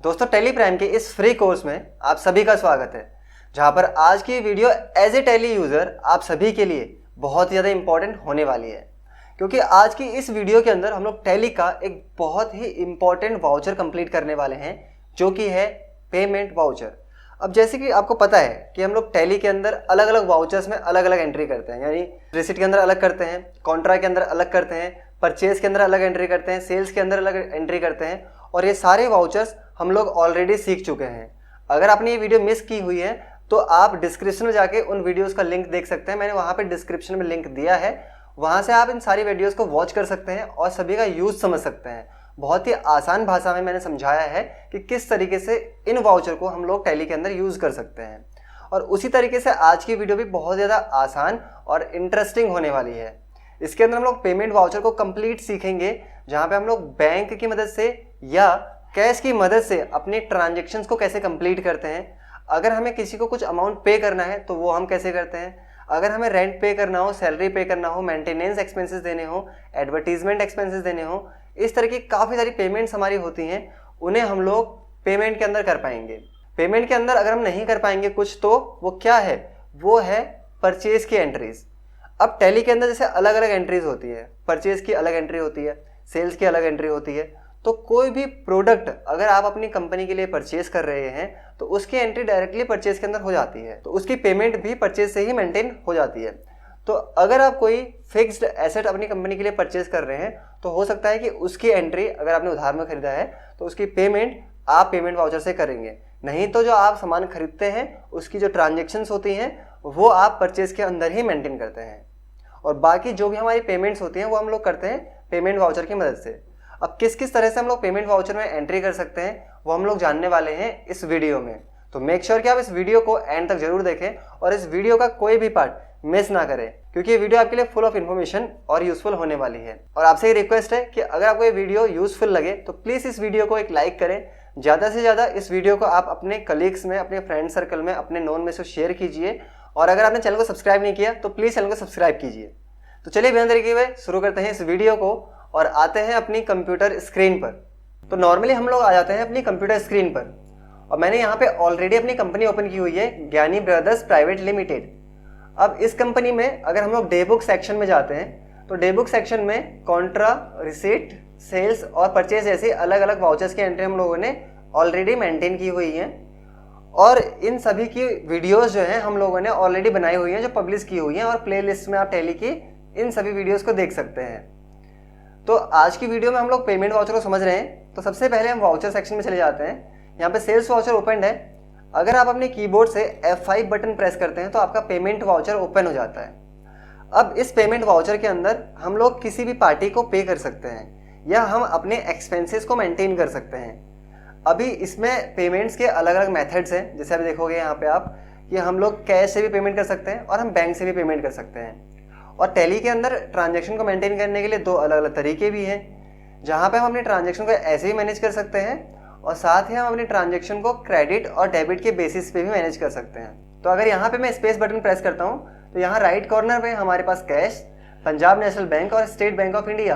दोस्तों Tally Prime के इस फ्री कोर्स में आप सभी का स्वागत है, जहां पर आज की video as a Tally user आप सभी के लिए बहुत ज़्यादा इंपॉर्टेंट होने वाली है। क्योंकि आज की इस वीडियो के अंदर हम लोग टेली का एक बहुत ही इंपॉर्टेंट वाउचर कंप्लीट करने वाले हैं, जो कि है पेमेंट वाउचर। अब जैसे कि आपको पता है कि हम लोग टेली के अंदर अलग अलग वाउचर्स में अलग अलग एंट्री करते हैं, यानी रिसिट के अंदर अलग करते हैं, कॉन्ट्रा के अंदर अलग करते हैं, परचेज के अंदर अलग एंट्री करते हैं, सेल्स के अंदर अलग एंट्री करते हैं। और ये सारे वाउचर्स हम लोग ऑलरेडी सीख चुके हैं। अगर आपने ये वीडियो मिस की हुई है तो आप डिस्क्रिप्शन में जाके उन वीडियोस का लिंक देख सकते हैं। मैंने वहाँ पे डिस्क्रिप्शन में लिंक दिया है, वहाँ से आप इन सारी वीडियोस को वॉच कर सकते हैं और सभी का यूज़ समझ सकते हैं। बहुत ही आसान भाषा में मैंने समझाया है कि किस तरीके से इन वाउचर को हम लोग टेली के अंदर यूज़ कर सकते हैं। और उसी तरीके से आज की वीडियो भी बहुत ज़्यादा आसान और इंटरेस्टिंग होने वाली है। इसके अंदर हम लोग पेमेंट वाउचर को कंप्लीट सीखेंगे, जहाँ पे हम लोग बैंक की मदद से या कैश की मदद से अपने ट्रांजेक्शन्स को कैसे कंप्लीट करते हैं। अगर हमें किसी को कुछ अमाउंट पे करना है तो वो हम कैसे करते हैं। अगर हमें रेंट पे करना हो, सैलरी पे करना हो, मेंटेनेंस एक्सपेंसेस देने हो, एडवर्टीजमेंट एक्सपेंसेस देने हो, इस तरह की काफ़ी सारी पेमेंट्स हमारी होती हैं, उन्हें हम लोग पेमेंट के अंदर कर पाएंगे। पेमेंट के अंदर अगर हम नहीं कर पाएंगे कुछ, तो वो क्या है, वो है परचेज की एंट्रीज। अब टेली के अंदर जैसे अलग अलग एंट्रीज होती है, परचेज की अलग एंट्री होती है, सेल्स की अलग एंट्री होती है। तो कोई भी प्रोडक्ट अगर आप अपनी कंपनी के लिए परचेज कर रहे हैं तो उसकी एंट्री डायरेक्टली परचेज के अंदर हो जाती है, तो उसकी पेमेंट भी परचेज से ही मेंटेन हो जाती है। तो अगर आप कोई फिक्स्ड एसेट अपनी कंपनी के लिए परचेज कर रहे हैं तो हो सकता है कि उसकी एंट्री, अगर आपने उधार में खरीदा है तो उसकी पेमेंट आप पेमेंट वाउचर से करेंगे। नहीं तो जो आप सामान खरीदते हैं उसकी जो ट्रांजेक्शन्स होती हैं वो आप परचेज के अंदर ही मेंटेन करते हैं। और बाकी जो भी हमारी पेमेंट्स होती हैं वो हम लोग करते हैं पेमेंट वाउचर की मदद से। अब किस किस तरह से हम लोग पेमेंट वाउचर में एंट्री कर सकते हैं वो हम लोग जानने वाले हैं इस वीडियो में। तो मेक श्योर कि आप इस वीडियो को एंड तक जरूर देखें और इस वीडियो का कोई भी पार्ट मिस ना करें, क्योंकि ये वीडियो आपके लिए फुल ऑफ इन्फॉर्मेशन और यूजफुल होने वाली है। और आपसे ये रिक्वेस्ट है कि अगर आपको ये वीडियो यूजफुल लगे तो प्लीज़ इस वीडियो को एक लाइक करें। ज़्यादा से ज़्यादा इस वीडियो को आप अपने कलीग्स में, अपने फ्रेंड सर्कल में, अपने नोन में से शेयर कीजिए। और अगर आपने चैनल को सब्सक्राइब नहीं किया तो प्लीज़ चैनल को सब्सक्राइब कीजिए। तो चलिए बिना देरी किए शुरू करते हैं इस वीडियो को और आते हैं अपनी कंप्यूटर स्क्रीन पर। तो नॉर्मली हम लोग आ जाते हैं अपनी कंप्यूटर स्क्रीन पर और मैंने यहाँ पे ऑलरेडी अपनी कंपनी ओपन की हुई है, ज्ञानी ब्रदर्स प्राइवेट लिमिटेड। अब इस कंपनी में अगर हम लोग डे बुक सेक्शन में जाते हैं तो डे बुक सेक्शन में कॉन्ट्रा, रिसीट, सेल्स और परचेज जैसे अलग अलग वाउचर्स की एंट्री हम लोगों ने ऑलरेडी मेंटेन की हुई हैं। और इन सभी की वीडियोस जो हैं हम लोगों ने ऑलरेडी बनाई हुई हैं, जो पब्लिश की हुई हैं, और प्ले लिस्ट में आप टेली की इन सभी वीडियोस को देख सकते हैं। तो आज की वीडियो में हम लोग पेमेंट वाउचर को समझ रहे हैं। तो सबसे पहले हम वाउचर सेक्शन में चले जाते हैं। यहाँ पे सेल्स वाउचर ओपन है। अगर आप अपने कीबोर्ड से F5 बटन प्रेस करते हैं तो आपका पेमेंट वाउचर ओपन हो जाता है। अब इस पेमेंट वाउचर के अंदर हम लोग किसी भी पार्टी को पे कर सकते हैं या हम अपने एक्सपेंसेस को मेंटेन कर सकते हैं। अभी इसमें पेमेंट्स के अलग अलग मेथड्स हैं, जैसे अभी देखोगे यहाँ पे आप कि हम लोग कैश से भी पेमेंट कर सकते हैं और हम बैंक से भी पेमेंट कर सकते हैं। और टेली के अंदर ट्रांजैक्शन को मेंटेन करने के लिए दो अलग अलग तरीके भी हैं, जहाँ पे हम अपने ट्रांजैक्शन को ऐसे ही मैनेज कर सकते हैं और साथ ही हम अपनी ट्रांजैक्शन को क्रेडिट और डेबिट के बेसिस पे भी मैनेज कर सकते हैं। तो अगर यहाँ पे मैं स्पेस बटन प्रेस करता हूँ तो यहाँ राइट कॉर्नर पे हमारे पास कैश, पंजाब नेशनल बैंक और स्टेट बैंक ऑफ इंडिया,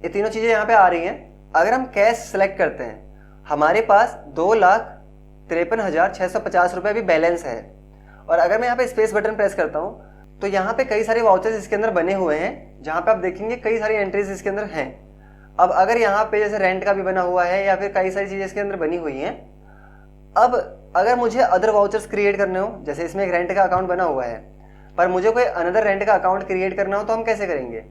ये तीनों चीज़ें यहाँ पे आ रही हैं। अगर हम कैश सेलेक्ट करते हैं, हमारे पास 2,53,650 रुपये अभी बैलेंस है। और अगर मैं यहाँ पे स्पेस बटन प्रेस करता हूँ तो यहाँ पे कई सारे वाउचर्स इसके अंदर बने हुए हैं, जहाँ पे आप देखेंगे कई सारी एंट्रीज इसके अंदर हैं। अब अगर यहाँ पे जैसे रेंट का भी बना हुआ है या फिर कई सारी चीज़ें इसके अंदर बनी हुई हैं। अब अगर मुझे अदर वाउचर्स क्रिएट करने हो, जैसे इसमें एक रेंट का अकाउंट बना हुआ है, पर मुझे कोई अनदर रेंट का अकाउंट क्रिएट करना हो तो हम कैसे करेंगे।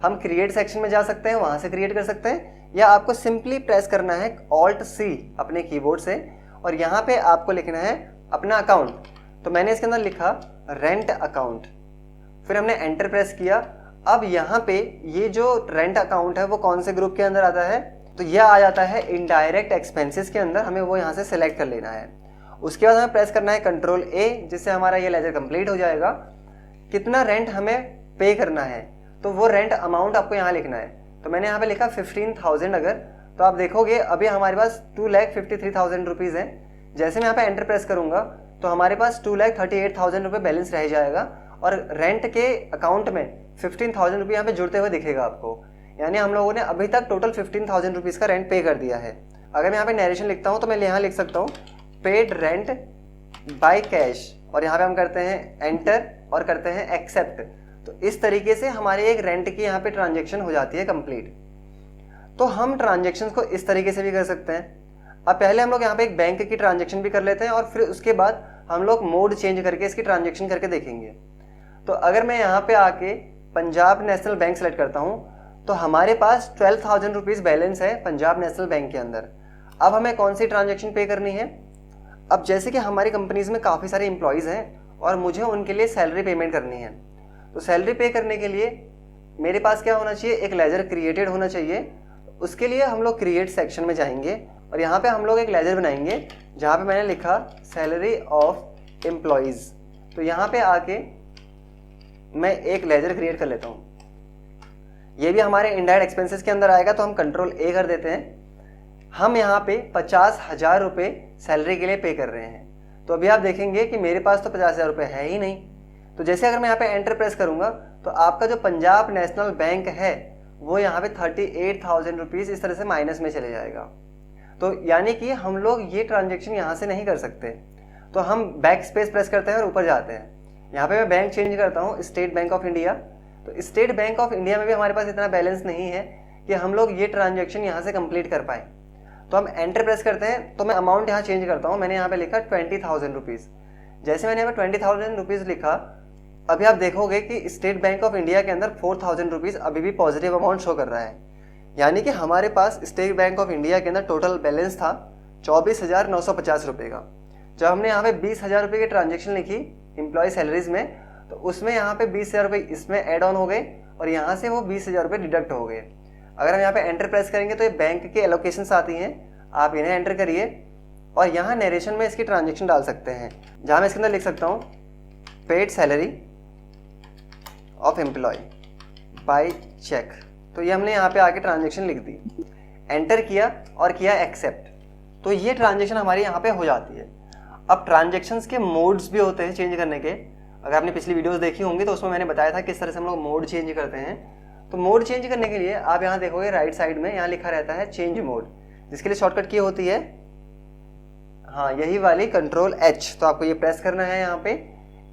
हम क्रिएट सेक्शन में जा सकते हैं, वहाँ से क्रिएट कर सकते हैं, या आपको सिंपली प्रेस करना है Alt+C अपने कीबोर्ड से और यहाँ पे आपको लिखना है अपना अकाउंट। तो मैंने इसके अंदर लिखा रेंट अकाउंट, फिर हमने एंटर प्रेस किया। अब यहाँ पे ये जो रेंट अकाउंट है वो कौन से ग्रुप के अंदर आता है, तो यह आ जाता है इनडायरेक्ट एक्सपेंसेस के अंदर। हमें वो यहाँ से सेलेक्ट कर लेना है। उसके बाद हमें प्रेस करना है Ctrl+A, जिससे हमारा ये लेजर कंप्लीट हो जाएगा। कितना रेंट हमें पे करना है तो वो रेंट अमाउंट आपको यहाँ लिखना है। तो मैंने यहाँ पे लिखा 15,000। अगर तो आप देखोगे अभी हमारे पास 2,53,000 रुपीज़ है। जैसे मैं यहाँ पे एंटर प्रेस करूँगा तो हमारे पास 2,38,000 रुपये बैलेंस रह जाएगा और रेंट के अकाउंट में 15,000 रुपये यहाँ पे जुड़ते हुए दिखेगा आपको। यानी हम लोगों ने अभी तक टोटल 15,000 रुपीज़ का रेंट पे कर दिया है। अगर मैं यहाँ पे नरेशन लिखता हूँ तो मैं यहाँ लिख सकता हूँ पेड रेंट बाय कैश, और यहाँ पे हम करते हैं एंटर और करते हैं एक्सेप्ट। तो इस तरीके से हमारी एक रेंट की यहाँ पे ट्रांजेक्शन हो जाती है कंप्लीट। तो हम ट्रांजेक्शन को इस तरीके से भी कर सकते हैं। अब पहले हम लोग यहाँ पे एक बैंक की ट्रांजेक्शन भी कर लेते हैं और फिर उसके बाद हम लोग मोड चेंज करके इसकी ट्रांजेक्शन करके देखेंगे। तो अगर मैं यहाँ पे आके पंजाब नेशनल बैंक सेलेक्ट करता हूँ तो हमारे पास 12,000 रुपीज़ बैलेंस है पंजाब नेशनल बैंक के अंदर। अब हमें कौन सी ट्रांजेक्शन पे करनी है? अब जैसे कि हमारी कंपनीज में काफ़ी सारे एम्प्लॉयज़ हैं और मुझे उनके लिए सैलरी पेमेंट करनी है, तो सैलरी पे करने के लिए मेरे पास क्या होना चाहिए? एक लेजर क्रिएटेड होना चाहिए। उसके लिए हम लोग क्रिएट सेक्शन में जाएंगे और यहाँ पे हम लोग एक लेजर बनाएंगे जहाँ पे मैंने लिखा सैलरी ऑफ एम्प्लॉयज़। तो यहाँ पे आके मैं एक लेजर क्रिएट कर लेता हूँ। ये भी हमारे इनडायरेक्ट एक्सपेंसेस के अंदर आएगा, तो हम कंट्रोल ए कर देते हैं। हम यहाँ पे 50,000 रुपये सैलरी के लिए पे कर रहे हैं। तो अभी आप देखेंगे कि मेरे पास तो 50,000 रुपये है ही नहीं। तो जैसे अगर मैं यहाँ पे एंटर प्रेस करूँगा तो आपका जो पंजाब नेशनल बैंक है वो यहाँ पे 38,000 रुपीज़ इस तरह से माइनस में चले जाएगा। तो यानी कि हम लोग ये ट्रांजेक्शन यहाँ से नहीं कर सकते। तो हम बैक स्पेस प्रेस करते हैं और ऊपर जाते हैं। यहाँ पे मैं बैंक चेंज करता हूँ स्टेट बैंक ऑफ इंडिया। तो स्टेट बैंक ऑफ इंडिया में भी हमारे पास इतना बैलेंस नहीं है कि हम लोग ये ट्रांजेक्शन यहाँ से कंप्लीट कर पाए। तो हम एंटर प्रेस करते हैं। तो मैं अमाउंट यहाँ चेंज करता हूँ। मैंने यहाँ पे लिखा 20,000 रुपीज़। जैसे मैंने यहाँ पे 20,000 रुपीज़ लिखा, अभी आप देखोगे कि स्टेट बैंक ऑफ इंडिया के अंदर 4,000 रुपीज़ अभी भी पॉजिटिव अमाउंट शो कर रहा है। यानी कि हमारे पास स्टेट बैंक ऑफ इंडिया के अंदर टोटल बैलेंस था 24,950 रुपये का। जब हमने यहाँ पे 20,000 रुपये की ट्रांजेक्शन लिखी एम्प्लॉय सैलरीज में, तो उसमें यहाँ पे 20,000 रुपये इसमें ऐड ऑन हो गए और यहाँ से वो 20,000 रुपये डिडक्ट हो गए। अगर हम यहाँ पे एंटर प्रेस करेंगे तो ये बैंक की एलोकेशंस आती हैं, आप इन्हें एंटर करिए और यहाँ नरेशन में इसकी ट्रांजेक्शन डाल सकते हैं, जहाँ मैं इसके अंदर लिख सकता हूँ paid salary of employee by cheque. तो ये हमने यहाँ पे आके ट्रांजेक्शन लिख दी, एंटर किया और किया एक्सेप्ट। तो ये ट्रांजेक्शन हमारी यहाँ पे हो जाती है। अब ट्रांजेक्शन्स के मोड्स भी होते हैं चेंज करने के। अगर आपने पिछली वीडियोस देखी होंगी तो उसमें मैंने बताया था किस तरह से हम लोग मोड चेंज करते हैं। तो मोड चेंज करने के लिए आप यहाँ देखोगे राइट साइड में यहाँ लिखा रहता है चेंज मोड, जिसके लिए शॉर्टकट की होती है यही वाली कंट्रोल एच। तो आपको ये प्रेस करना है यहाँ पे।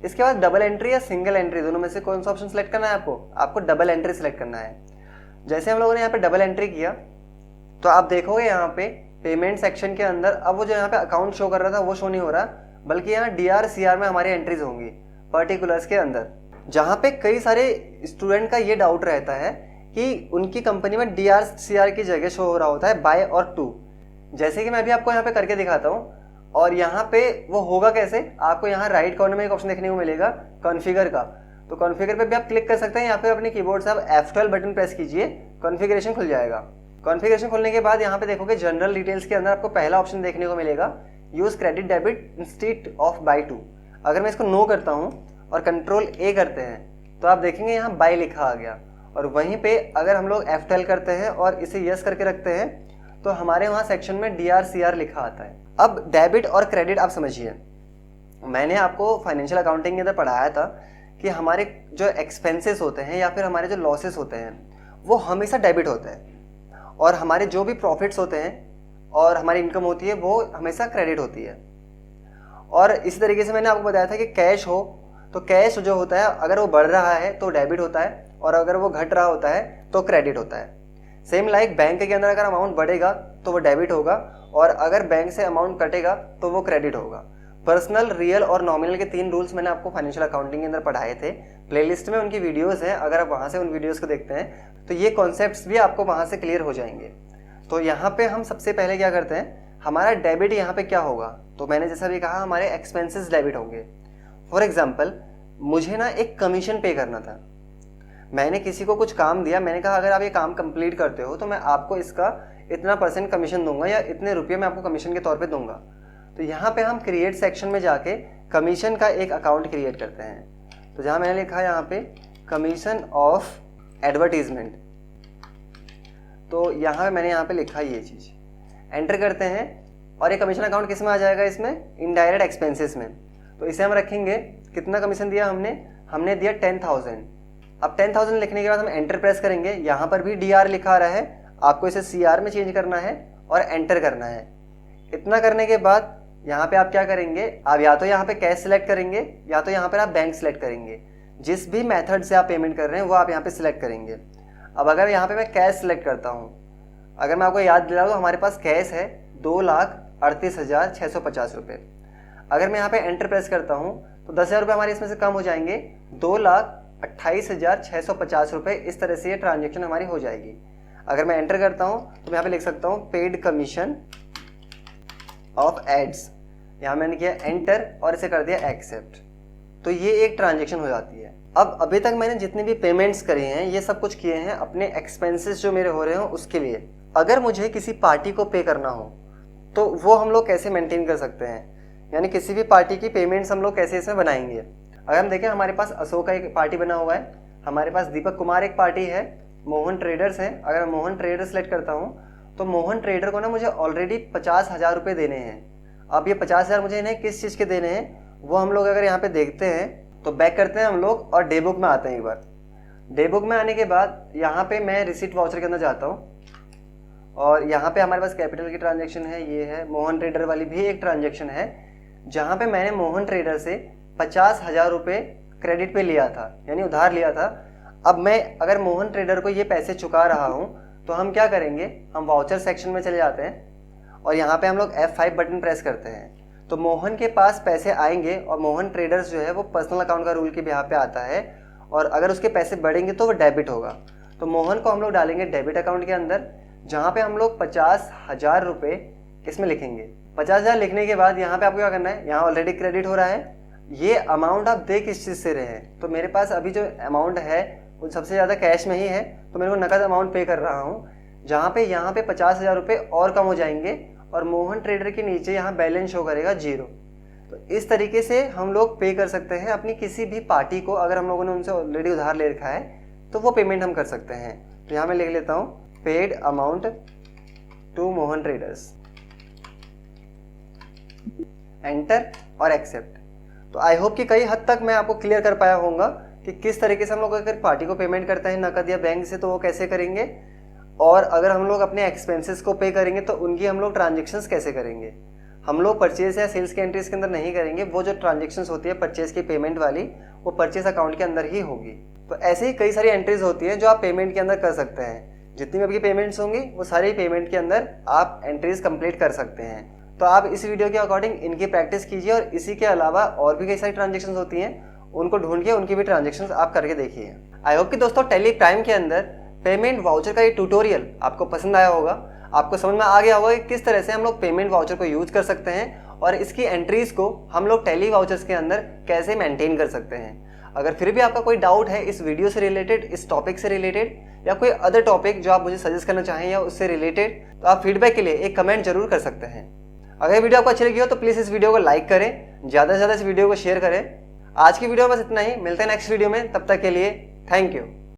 इसके बाद डबल एंट्री या सिंगल एंट्री दोनों में से कौन सा ऑप्शन सेलेक्ट करना है? आपको डबल एंट्री सेलेक्ट करना है। जैसे हम लोगों ने यहाँ पे डबल एंट्री किया तो आप देखोगे यहाँ पे पेमेंट सेक्शन के अंदर अब वो जो यहाँ पे अकाउंट शो कर रहा था वो शो नहीं हो रहा, बल्कि यहाँ DRCR में हमारी एंट्रीज होंगी पर्टिकुलर्स के अंदर, जहाँ पे कई सारे स्टूडेंट का ये डाउट रहता है कि उनकी कंपनी में DRCR की जगह शो हो रहा होता है बाय और टू। जैसे कि मैं अभी आपको यहाँ पे करके दिखाता हूँ। और यहाँ पे वो होगा कैसे? आपको यहाँ राइट कॉर्नर में एक ऑप्शन देखने को मिलेगा कॉन्फ़िगर का। तो कॉन्फ़िगर पे भी आप क्लिक कर सकते हैं या फिर अपने कीबोर्ड से आप F12 बटन प्रेस कीजिए, कॉन्फ़िगरेशन खुल जाएगा। कॉन्फ़िगरेशन खुलने के बाद यहाँ पे देखोगे जनरल डिटेल्स के अंदर आपको पहला ऑप्शन देखने को मिलेगा use credit debit instead of by two. अगर मैं इसको नो करता हूँ और कंट्रोल ए करते हैं तो आप देखेंगे यहाँ बाय लिखा आ गया। और वहीं पे अगर हम लोग F12 करते हैं और इसे यस करके रखते हैं तो हमारे वहाँ सेक्शन में DRCR लिखा आता है। अब डेबिट और क्रेडिट आप समझिए, मैंने आपको फाइनेंशियल अकाउंटिंग के अंदर पढ़ाया था कि हमारे जो एक्सपेंसेस होते हैं या फिर हमारे जो लॉसेस होते हैं वो हमेशा डेबिट होते हैं, और हमारे जो भी प्रॉफिट्स होते हैं और हमारी इनकम होती है वो हमेशा क्रेडिट होती है। और इसी तरीके से मैंने आपको बताया था कि कैश हो तो कैश जो होता है अगर वो बढ़ रहा है तो डेबिट होता है और अगर वो घट रहा होता है तो क्रेडिट होता है। सेम लाइक बैंक के अंदर अगर अमाउंट बढ़ेगा तो वो डेबिट होगा और अगर बैंक से अमाउंट कटेगा तो वो क्रेडिट होगा। पर्सनल, रियल और नॉमिनल के 3 रूल्स मैंने आपको फाइनेंशियल अकाउंटिंग के अंदर पढ़ाए थे। प्लेलिस्ट में उनकी वीडियोस हैं, अगर आप वहाँ से उन वीडियोस को देखते हैं तो ये कॉन्सेप्ट्स भी आपको वहाँ से क्लियर हो जाएंगे। तो यहाँ पे हम सबसे पहले क्या करते हैं, हमारा डेबिट यहाँ पे क्या होगा? तो मैंने जैसा भी कहा हमारे एक्सपेंसेस डेबिट होंगे। फॉर एग्जाम्पल मुझे ना एक कमीशन पे करना था, मैंने किसी को कुछ काम दिया, मैंने कहा अगर आप ये काम कंप्लीट करते हो तो मैं आपको इसका इतना % कमीशन दूंगा या इतने रुपये मैं आपको कमीशन के तौर पे दूंगा। तो यहाँ पे हम क्रिएट सेक्शन में जाके कमीशन का एक अकाउंट क्रिएट करते हैं। तो जहाँ मैंने लिखा है यहाँ पे कमीशन ऑफ एडवर्टीजमेंट, तो यहाँ पे मैंने यहाँ पे लिखा ये चीज़, एंटर करते हैं और ये कमीशन अकाउंट किस में आ जाएगा? इसमें इनडायरेक्ट एक्सपेंसेस में। तो इसे हम रखेंगे, कितना कमीशन दिया हमने दिया 10,000। अब 10,000 लिखने के बाद हम एंटर प्रेस करेंगे, यहाँ पर भी DR लिखा आ रहा है, आपको इसे CR में चेंज करना है और एंटर करना है। इतना करने के बाद यहाँ पे आप क्या करेंगे, आप या तो यहाँ पे कैश सिलेक्ट करेंगे या तो यहाँ पर आप बैंक सिलेक्ट करेंगे। जिस भी मेथड से आप पेमेंट कर रहे हैं वो आप यहाँ पे सिलेक्ट करेंगे। अब अगर यहाँ पे मैं कैश सिलेक्ट करता हूँ, अगर मैं आपको याद दिला दूँ, हमारे पास कैश है 2,38,650 रुपये। अगर मैं यहाँ पे एंटर प्रेस करता हूँ तो 10,000 रुपये हमारे इसमें से कम हो जाएंगे, 2,28,650 रुपये। इस तरह से ये ट्रांजेक्शन हमारी हो जाएगी। अगर मैं एंटर करता हूँ तो मैं यहाँ पे लिख सकता हूँ पेड कमीशन ऑफ एड्स। यहाँ मैंने किया एंटर और इसे कर दिया एक्सेप्ट, तो ये एक ट्रांजेक्शन हो जाती है। अब अभी तक मैंने जितने भी पेमेंट्स करे हैं ये सब कुछ किए हैं अपने एक्सपेंसेस जो मेरे हो रहे हो उसके लिए। अगर मुझे किसी पार्टी को पे करना हो तो वो हम लोग कैसे मेंटेन कर सकते हैं, यानी किसी भी पार्टी की पेमेंट्स हम लोग कैसे इसमें बनाएंगे। अगर हम देखें, हमारे पास अशोक का एक पार्टी बना हुआ है, हमारे पास दीपक कुमार एक पार्टी है, मोहन ट्रेडर्स है। अगर मैं मोहन ट्रेडर सेलेक्ट करता हूँ तो मोहन ट्रेडर को ना मुझे ऑलरेडी 50,000 रुपये देने हैं। अब ये 50,000 मुझे इन्हें किस चीज़ के देने हैं वो हम लोग अगर यहाँ पे देखते हैं तो बैक करते हैं हम लोग और डे बुक में आते हैं। एक बार डे बुक में आने के बाद यहाँ पे मैं रिसीट वाउचर के अंदर जाता हूँ और यहाँ पे हमारे पास कैपिटल की ट्रांजैक्शन है, ये है मोहन ट्रेडर वाली भी एक ट्रांजैक्शन है जहाँ पे मैंने मोहन ट्रेडर से 50,000 रुपये क्रेडिट पे लिया था, यानी उधार लिया था। अब मैं अगर मोहन ट्रेडर को ये पैसे चुका रहा हूँ तो हम क्या करेंगे, हम वाउचर सेक्शन में चले जाते हैं और यहाँ पे हम लोग F5 बटन प्रेस करते हैं तो मोहन के पास पैसे आएंगे और मोहन ट्रेडर्स जो है वो पर्सनल अकाउंट का रूल के बिहाफ पे आता है और अगर उसके पैसे बढ़ेंगे तो वो डेबिट होगा। तो मोहन को हम लोग डालेंगे डेबिट अकाउंट के अंदर, जहाँ पे हम लोग 50,000 रुपये इसमें लिखेंगे। 50,000 लिखने के बाद यहाँ पे आपको क्या करना है, यहाँ ऑलरेडी क्रेडिट हो रहा है। ये अमाउंट आप दे किस चीज़ से रहे हैं, तो मेरे पास अभी जो अमाउंट है वो सबसे ज़्यादा कैश में ही है तो मेरे को नकद अमाउंट पे कर रहा हूँ, जहाँ पे यहाँ पे 50,000 रुपये और कम हो जाएंगे और मोहन ट्रेडर के नीचे यहाँ बैलेंस शो करेगा 0। तो इस तरीके से हम लोग पे कर सकते हैं अपनी किसी भी पार्टी को। अगर हम लोगों ने उनसे ऑलरेडी उधार ले रखा है तो वो पेमेंट हम कर सकते हैं। तो यहाँ मैं लिख लेता हूँ paid amount to Mohan traders, enter और एक्सेप्ट। तो आई होप कि कई हद तक मैं आपको क्लियर कर पाया होगा कि किस तरीके से हम लोग अगर पार्टी को पेमेंट करते हैं नकद या बैंक से तो वो कैसे करेंगे, और अगर हम लोग अपने एक्सपेंसेस को पे करेंगे तो उनकी हम लोग ट्रांजेक्शन्स कैसे करेंगे। हम लोग परचेज या सेल्स के एंट्रीज के अंदर नहीं करेंगे, वो जो ट्रांजेक्शन्स होती है परचेज की पेमेंट वाली वो परचेज अकाउंट के अंदर ही होगी। तो ऐसे ही कई सारी एंट्रीज होती हैं जो आप पेमेंट के अंदर कर सकते हैं। जितनी भी आपकी पेमेंट्स होंगी वो सारी पेमेंट के अंदर आप एंट्रीज कंप्लीट कर सकते हैं। तो आप इस वीडियो के अकॉर्डिंग इनकी प्रैक्टिस कीजिए और इसी के अलावा और भी कई सारी ट्रांजेक्शन्स होती हैं उनको ढूंढ के उनकी भी ट्रांजेक्शन्स आप करके देखिए। आई होप कि दोस्तों टेली प्राइम के अंदर पेमेंट वाउचर का ये ट्यूटोरियल आपको पसंद आया होगा, आपको समझ में आ गया होगा कि किस तरह से हम लोग पेमेंट वाउचर को यूज कर सकते हैं और इसकी एंट्रीज को हम लोग टेली वाउचर्स के अंदर कैसे मेंटेन कर सकते हैं। अगर फिर भी आपका कोई डाउट है इस वीडियो से रिलेटेड, इस टॉपिक से रिलेटेड या कोई अदर टॉपिक जो आप मुझे सजेस्ट करना चाहें या उससे रिलेटेड, तो आप फीडबैक के लिए एक कमेंट जरूर कर सकते हैं। अगर वीडियो आपको अच्छी लगी हो तो प्लीज़ इस वीडियो को लाइक करें, ज़्यादा से ज़्यादा इस वीडियो को शेयर करें। आज की वीडियो में बस इतना ही, मिलते हैं नेक्स्ट वीडियो में, तब तक के लिए थैंक यू।